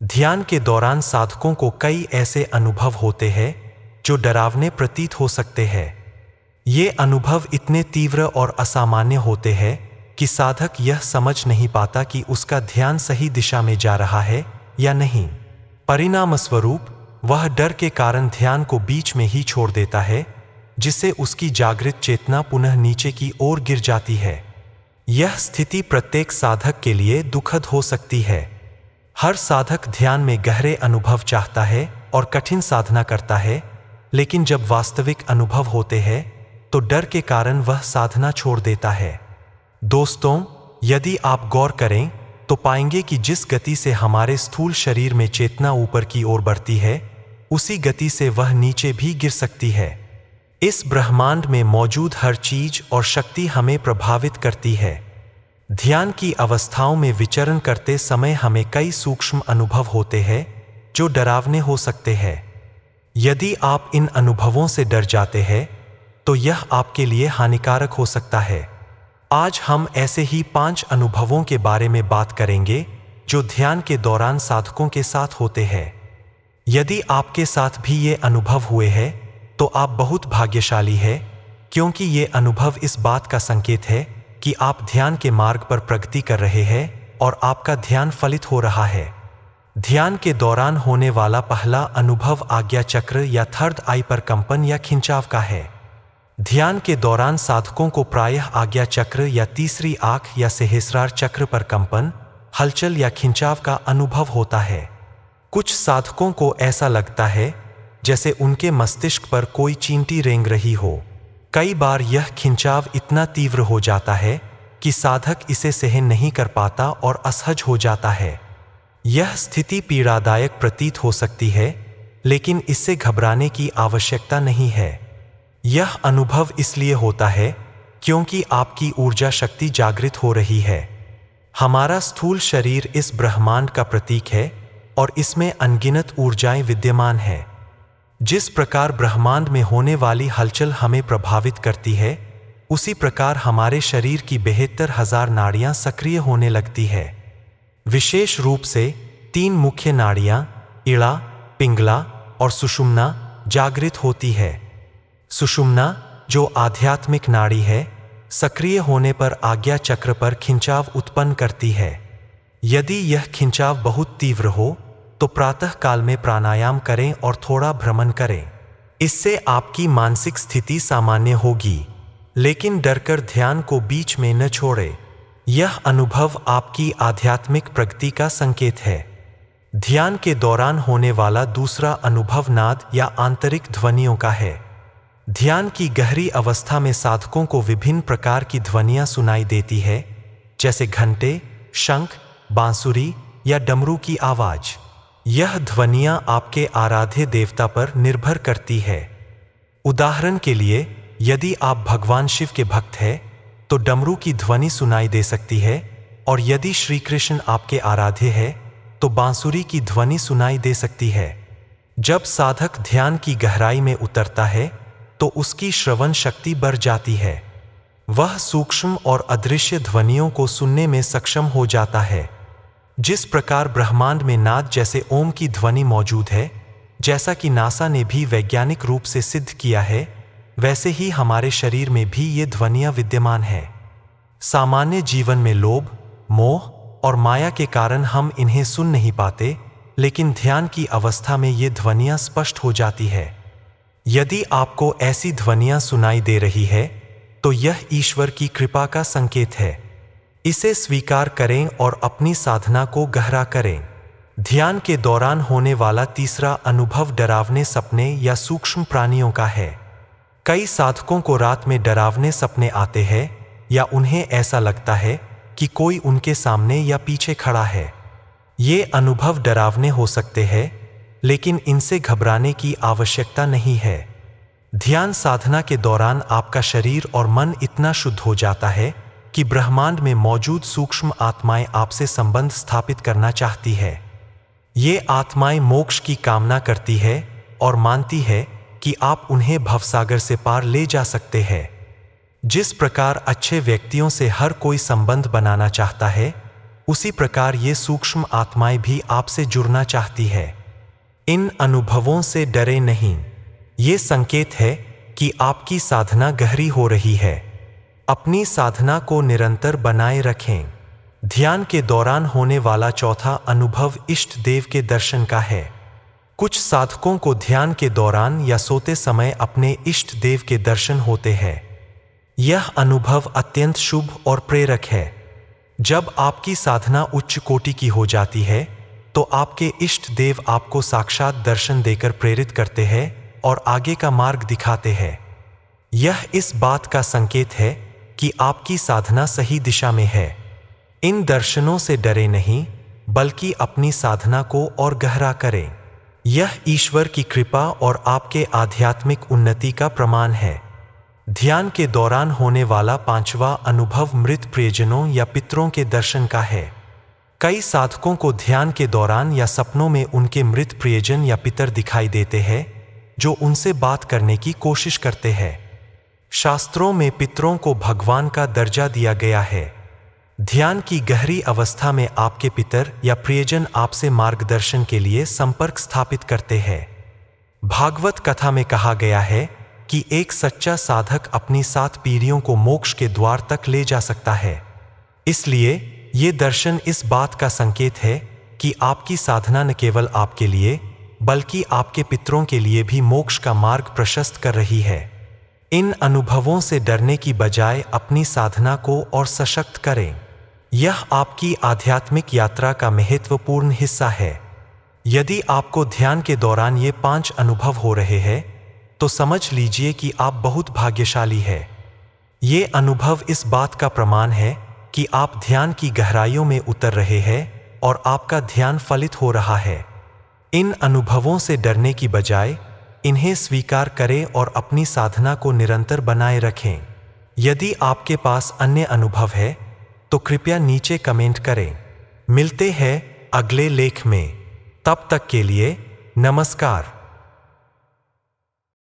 ध्यान के दौरान साधकों को कई ऐसे अनुभव होते हैं जो डरावने प्रतीत हो सकते हैं। ये अनुभव इतने तीव्र और असामान्य होते हैं कि साधक यह समझ नहीं पाता कि उसका ध्यान सही दिशा में जा रहा है या नहीं। परिणामस्वरूप वह डर के कारण ध्यान को बीच में ही छोड़ देता है, जिससे उसकी जागृत चेतना पुनः नीचे की ओर गिर जाती है। यह स्थिति प्रत्येक साधक के लिए दुखद हो सकती है। हर साधक ध्यान में गहरे अनुभव चाहता है और कठिन साधना करता है, लेकिन जब वास्तविक अनुभव होते हैं तो डर के कारण वह साधना छोड़ देता है। दोस्तों, यदि आप गौर करें तो पाएंगे कि जिस गति से हमारे स्थूल शरीर में चेतना ऊपर की ओर बढ़ती है, उसी गति से वह नीचे भी गिर सकती है। इस ब्रह्मांड में मौजूद हर चीज और शक्ति हमें प्रभावित करती है। ध्यान की अवस्थाओं में विचरण करते समय हमें कई सूक्ष्म अनुभव होते हैं जो डरावने हो सकते हैं। यदि आप इन अनुभवों से डर जाते हैं तो यह आपके लिए हानिकारक हो सकता है। आज हम ऐसे ही 5 अनुभवों के बारे में बात करेंगे जो ध्यान के दौरान साधकों के साथ होते हैं। यदि आपके साथ भी ये अनुभव हुए हैं तो आप बहुत भाग्यशाली हैं, क्योंकि ये अनुभव इस बात का संकेत है कि आप ध्यान के मार्ग पर प्रगति कर रहे हैं और आपका ध्यान फलित हो रहा है। ध्यान के दौरान होने वाला पहला अनुभव आज्ञा चक्र या थर्ड आई पर कंपन या खिंचाव का है। ध्यान के दौरान साधकों को प्रायः आज्ञा चक्र या तीसरी आंख या सहस्रार चक्र पर कंपन, हलचल या खिंचाव का अनुभव होता है। कुछ साधकों को ऐसा लगता है जैसे उनके मस्तिष्क पर कोई चींटी रेंग रही हो। कई बार यह खिंचाव इतना तीव्र हो जाता है कि साधक इसे सहन नहीं कर पाता और असहज हो जाता है। यह स्थिति पीड़ादायक प्रतीत हो सकती है, लेकिन इससे घबराने की आवश्यकता नहीं है। यह अनुभव इसलिए होता है क्योंकि आपकी ऊर्जा शक्ति जागृत हो रही है। हमारा स्थूल शरीर इस ब्रह्मांड का प्रतीक है और इसमें अनगिनत ऊर्जाएं विद्यमान हैं। जिस प्रकार ब्रह्मांड में होने वाली हलचल हमें प्रभावित करती है, उसी प्रकार हमारे शरीर की 72,000 नाड़ियां सक्रिय होने लगती है। विशेष रूप से 3 मुख्य नाड़ियां इड़ा, पिंगला और सुषुम्ना जागृत होती है। सुषुम्ना, जो आध्यात्मिक नाड़ी है, सक्रिय होने पर आज्ञा चक्र पर खिंचाव उत्पन्न करती है। यदि यह खिंचाव बहुत तीव्र हो तो प्रातः काल में प्राणायाम करें और थोड़ा भ्रमण करें। इससे आपकी मानसिक स्थिति सामान्य होगी, लेकिन डरकर ध्यान को बीच में न छोड़ें। यह अनुभव आपकी आध्यात्मिक प्रगति का संकेत है। ध्यान के दौरान होने वाला दूसरा अनुभव नाद या आंतरिक ध्वनियों का है। ध्यान की गहरी अवस्था में साधकों को विभिन्न प्रकार की ध्वनियां सुनाई देती है, जैसे घंटे, शंख, बांसुरी या डमरू की आवाज। यह ध्वनियां आपके आराध्य देवता पर निर्भर करती है। उदाहरण के लिए, यदि आप भगवान शिव के भक्त हैं तो डमरू की ध्वनि सुनाई दे सकती है, और यदि श्री कृष्ण आपके आराध्य है तो बांसुरी की ध्वनि सुनाई दे सकती है। जब साधक ध्यान की गहराई में उतरता है तो उसकी श्रवण शक्ति बढ़ जाती है। वह सूक्ष्म और अदृश्य ध्वनियों को सुनने में सक्षम हो जाता है। जिस प्रकार ब्रह्मांड में नाद जैसे ओम की ध्वनि मौजूद है, जैसा कि नासा ने भी वैज्ञानिक रूप से सिद्ध किया है, वैसे ही हमारे शरीर में भी ये ध्वनियां विद्यमान है। सामान्य जीवन में लोभ, मोह और माया के कारण हम इन्हें सुन नहीं पाते, लेकिन ध्यान की अवस्था में ये ध्वनियां स्पष्ट हो जाती है। यदि आपको ऐसी ध्वनियां सुनाई दे रही है तो यह ईश्वर की कृपा का संकेत है। इसे स्वीकार करें और अपनी साधना को गहरा करें। ध्यान के दौरान होने वाला तीसरा अनुभव डरावने सपने या सूक्ष्म प्राणियों का है। कई साधकों को रात में डरावने सपने आते हैं या उन्हें ऐसा लगता है कि कोई उनके सामने या पीछे खड़ा है। ये अनुभव डरावने हो सकते हैं, लेकिन इनसे घबराने की आवश्यकता नहीं है। ध्यान साधना के दौरान आपका शरीर और मन इतना शुद्ध हो जाता है कि ब्रह्मांड में मौजूद सूक्ष्म आत्माएं आपसे संबंध स्थापित करना चाहती है। ये आत्माएं मोक्ष की कामना करती है और मानती है कि आप उन्हें भवसागर से पार ले जा सकते हैं। जिस प्रकार अच्छे व्यक्तियों से हर कोई संबंध बनाना चाहता है, उसी प्रकार ये सूक्ष्म आत्माएं भी आपसे जुड़ना चाहती है। इन अनुभवों से डरे नहीं। ये संकेत है कि आपकी साधना गहरी हो रही है। अपनी साधना को निरंतर बनाए रखें। ध्यान के दौरान होने वाला चौथा अनुभव इष्ट देव के दर्शन का है। कुछ साधकों को ध्यान के दौरान या सोते समय अपने इष्ट देव के दर्शन होते हैं। यह अनुभव अत्यंत शुभ और प्रेरक है। जब आपकी साधना उच्च कोटि की हो जाती है तो आपके इष्ट देव आपको साक्षात दर्शन देकर प्रेरित करते हैं और आगे का मार्ग दिखाते हैं। यह इस बात का संकेत है कि आपकी साधना सही दिशा में है। इन दर्शनों से डरे नहीं, बल्कि अपनी साधना को और गहरा करें। यह ईश्वर की कृपा और आपके आध्यात्मिक उन्नति का प्रमाण है। ध्यान के दौरान होने वाला पांचवा अनुभव मृत प्रियजनों या पितरों के दर्शन का है। कई साधकों को ध्यान के दौरान या सपनों में उनके मृत प्रियजन या पितर दिखाई देते हैं, जो उनसे बात करने की कोशिश करते हैं। शास्त्रों में पितरों को भगवान का दर्जा दिया गया है। ध्यान की गहरी अवस्था में आपके पितर या प्रियजन आपसे मार्गदर्शन के लिए संपर्क स्थापित करते हैं। भागवत कथा में कहा गया है कि एक सच्चा साधक अपनी 7 पीढ़ियों को मोक्ष के द्वार तक ले जा सकता है। इसलिए ये दर्शन इस बात का संकेत है कि आपकी साधना न केवल आपके लिए बल्कि आपके पितरों के लिए भी मोक्ष का मार्ग प्रशस्त कर रही है। इन अनुभवों से डरने की बजाय अपनी साधना को और सशक्त करें। यह आपकी आध्यात्मिक यात्रा का महत्वपूर्ण हिस्सा है। यदि आपको ध्यान के दौरान ये 5 अनुभव हो रहे हैं तो समझ लीजिए कि आप बहुत भाग्यशाली हैं। ये अनुभव इस बात का प्रमाण है कि आप ध्यान की गहराइयों में उतर रहे हैं और आपका ध्यान फलित हो रहा है। इन अनुभवों से डरने की बजाय इन्हें स्वीकार करें और अपनी साधना को निरंतर बनाए रखें। यदि आपके पास अन्य अनुभव है तो कृपया नीचे कमेंट करें। मिलते हैं अगले लेख में। तब तक के लिए नमस्कार।